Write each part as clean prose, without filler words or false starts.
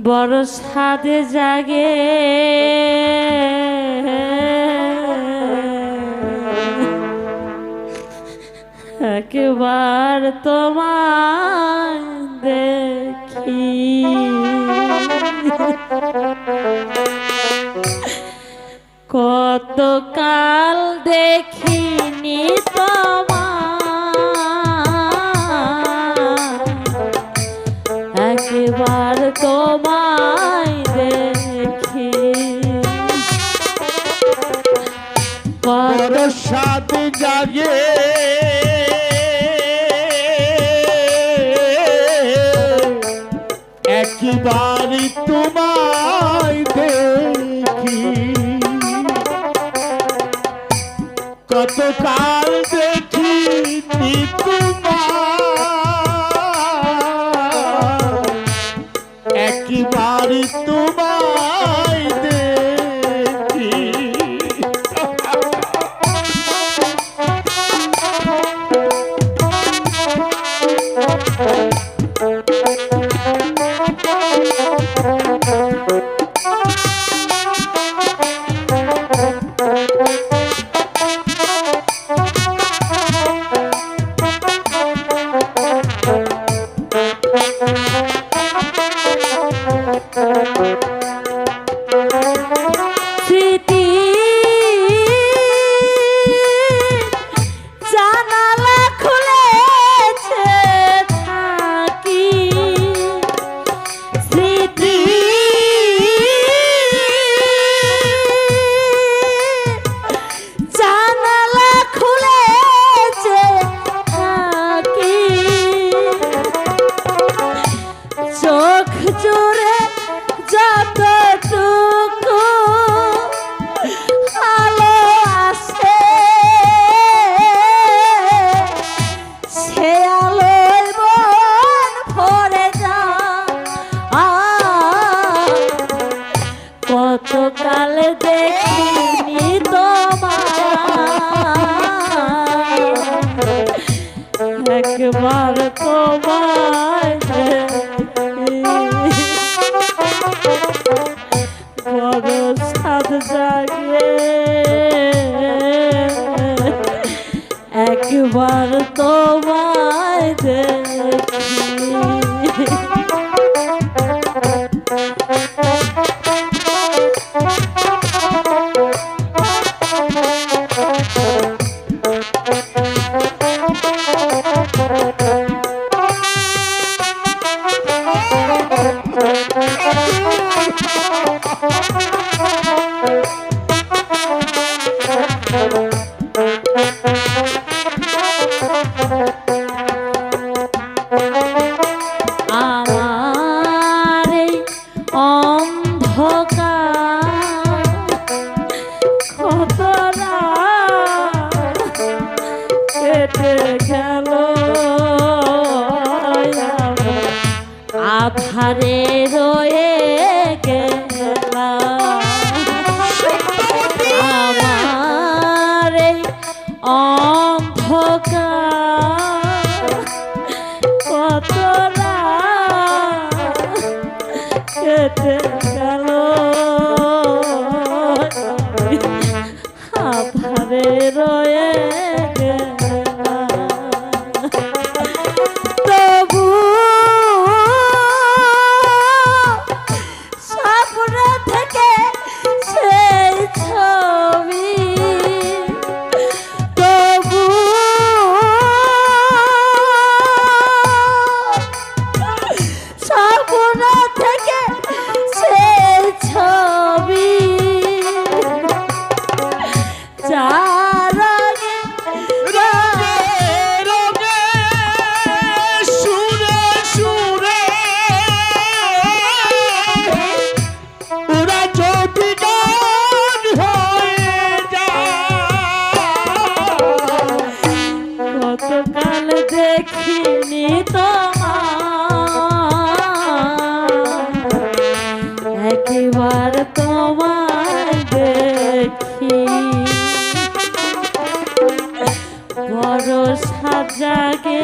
বড় সাদে জাগে একবার তোমায় দেখি কত কাল দেখিনি তোমায় একবার তোমায় দেখি বড় সাদ জাগে একবার তোমায় দেখি কত কাল দেখি তোমায় একবার তোমায় দেখি কতকাল দেখিনি তোমায় একবার তোমায় বড় সাদ জাগে একবার তোমায় দেখি আমার এই অন্ধকার কত রাত কেটে গেল আধারে রয়ে গেলাম আমার এই অন্ধকার কত রাত কেটে গেল আধারে রয়ে তবু ভরসা জাগে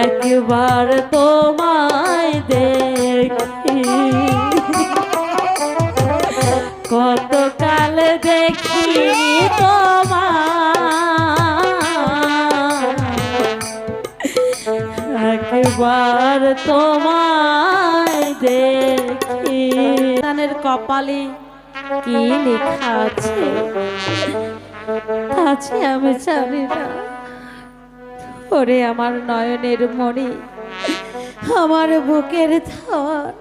একবার তোমায় দেখি, কতকাল দেখি তোমায়, একবার তোমায় দেখি। তানের কপালে কি লেখা আছে আছে আমি জানি না। ওরে আমার নয়নের মণি, আমার বুকের ধন,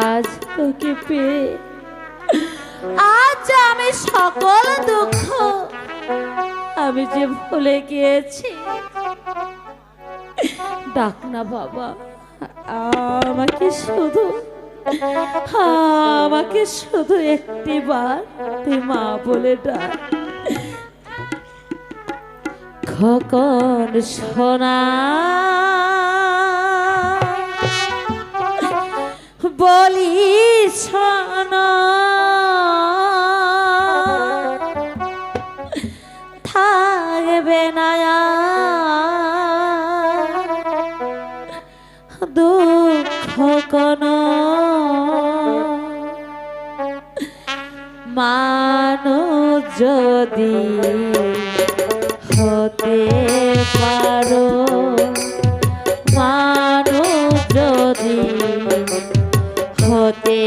আজ তোকে পেয়ে আজ আমি সকল দুঃখ আমি যে ভুলে গিয়েছি। ডাক না বাবা, আমাকে শুধু একটি বার তুই মা বলে ডাক। খোকন সোনা বলি শোনা, থাকবে না দুঃখ কোনো, মানুষ যদি হতে পারো, মানুষ যদি হতে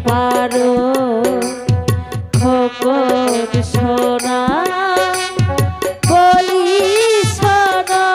পারো, খোকন সোনা বলি শোনা।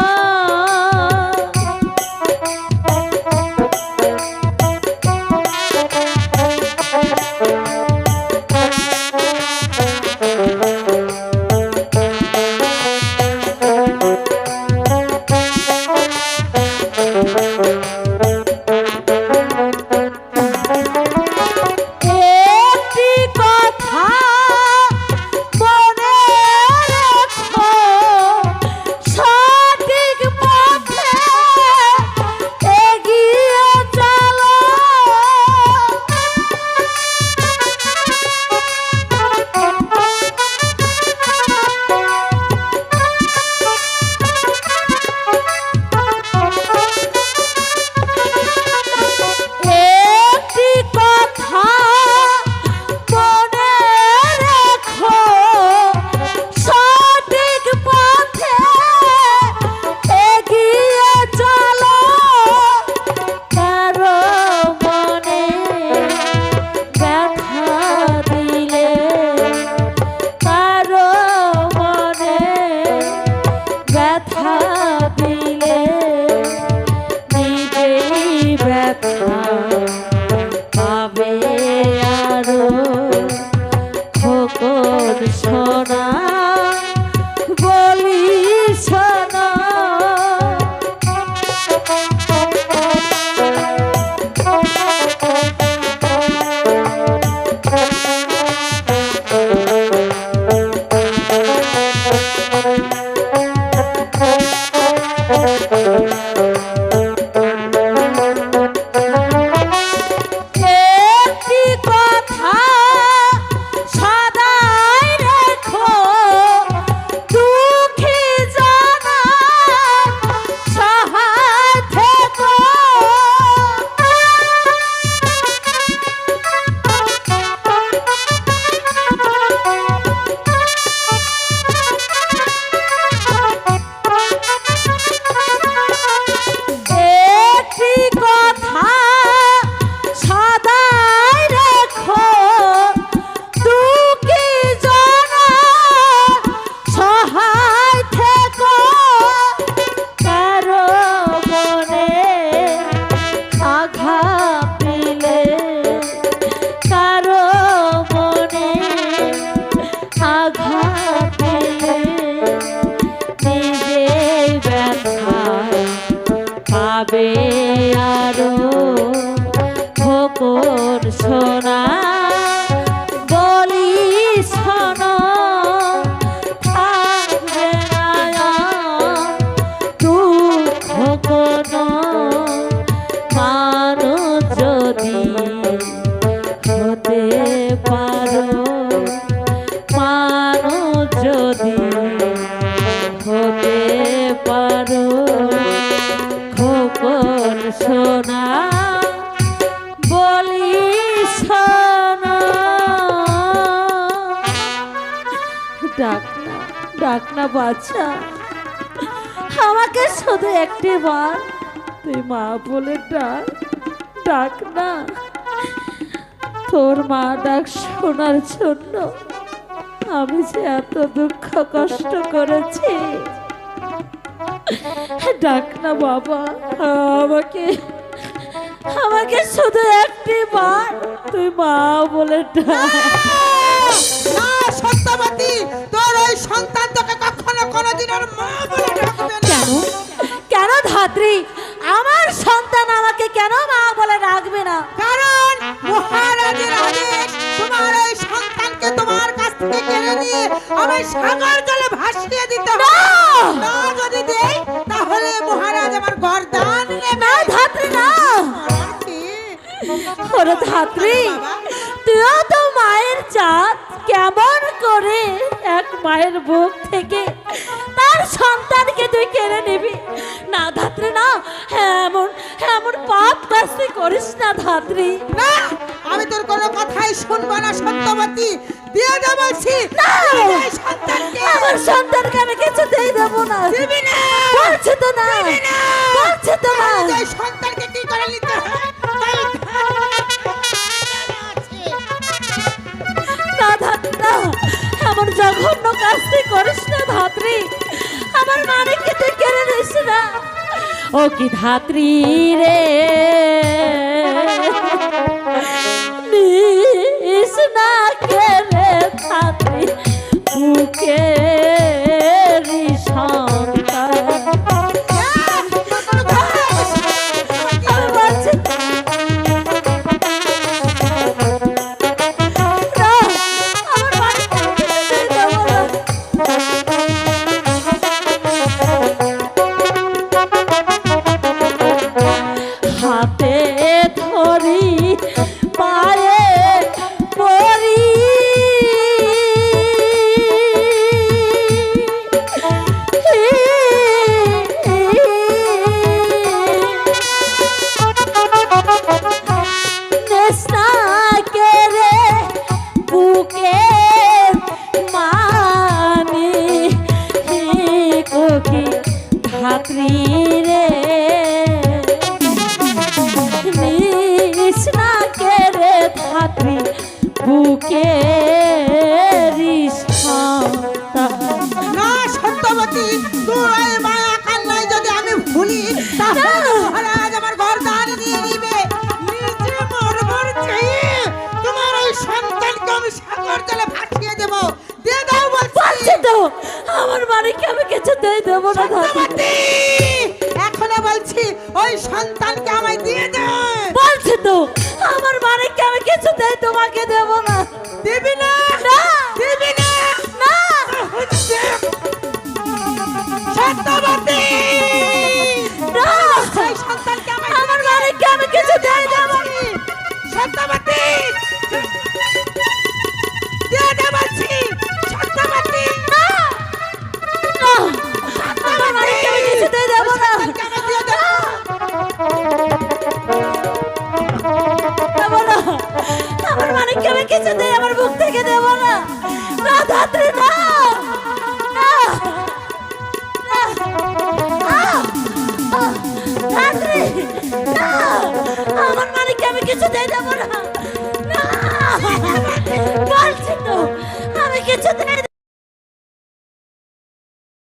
একটি কথা সদাই রেখো, ডাক না, ডাক না বাচ্চা, আমাকে শুধু একটি বার তুই মা বলে ডাক, ডাক না। তোর মা ডাক শোনার জন্য আমি যে এত দুঃখ কষ্ট করেছি। ডাক না বাবা, আমাকে আমাকে শুধু একটি বার তুই মা বলে ডাক। না সত্যবতী, তোর ওই সন্তান তোকে কখনো কোনোদিন আর মা বলে ডাকবে না। কেন কেন ধাত্রী, আমার সন্তান আমাকে কেন মা বলে ডাকবে না? কারণ মহারাজের আদেশ তোমার ওই সন্তানকে তোমার কাছ থেকে কেড়ে নিয়ে আমি সাগর জলে ভাসিয়ে দিতে হবে। না যদি দেই তাহলে মহারাজ আমার গর্দান নেবে। না ধাত্রী না, ওরে ধাত্রী, তুইও তো মায়ের জাত, কেমন করে এক মায়ের বুক থেকে তার সন্তানকে তুই কেড়ে নিবি? না ধাত্রী না, এমন এমন পাপ কাজটি করিস না ধাত্রী। না, আমি তোর কোনো কথাই শুনবো না সত্যবতী, দিয়ে দে বলছি। না, এই সন্তানকে আমার সন্তানকে আমি কিছুতেই দেবো না। দিবি না, বলছি তো না, বলছি তো না। এই সন্তানকে কি করে নিতে হয় তাই না ধাত্রী না, এমন জঘন্য কাজটি করিস না ধাত্রী, আমার মানিককে তুই কেড়ে নিস না। ও কি ধাত্রী রে, নিস না কেড়ে ধাত্রী বুকে সন্তান। আমি বলছি হাতে ধরি পায়ে পরি, নেশনা কেড়ে বুকের মানি কোকি ধাত্রী রে, নিস না কেড়ে ধাত্রী বুকে না সত্যবতী, তুই মায়া কান্নায় যদি আমি ভুলি তাহলে মহারাজ আমার গর্দান নিয়ে নিবে। নিজে মরমর চেয়ে তোমার ওই সন্তানকে আমি সাগর জলে ভাসিয়ে দেব। দিয়ে দাও বলছি। তো আমার বাড়িকে আমি কিছুতেই দেবো না ধাত্রী। সত্যবতী, এখনো বলছি ওই সন্তানকে আমায় দিয়ে দে। বলছি তো আমার বাড়িকে আমি কিছুতেই তোমাকে দেবো না। দিবি না, না, দিবি না, না। হচ্ছে সত্যবতী, না, ওই সন্তানকে আমায় আমার বাড়িকে আমি কিছুতেই দেবো না। সত্যবতী, দিয়ে দে বলছি। সত্যবতী, না, না, আমার বাড়িকে আমি কিছুতেই দেবো না। সন্তানকে আমায় দিয়ে দে। দেবো না, আমার বাড়িকে আমি কিছুতেই আমার বুক থেকে দেবো না। না ধাত্রী না, না, না, ধাত্রী না, আমার বাড়িকে আমি কিছুতেই দেবো না। না, বলছি তো আমি কিছুতেই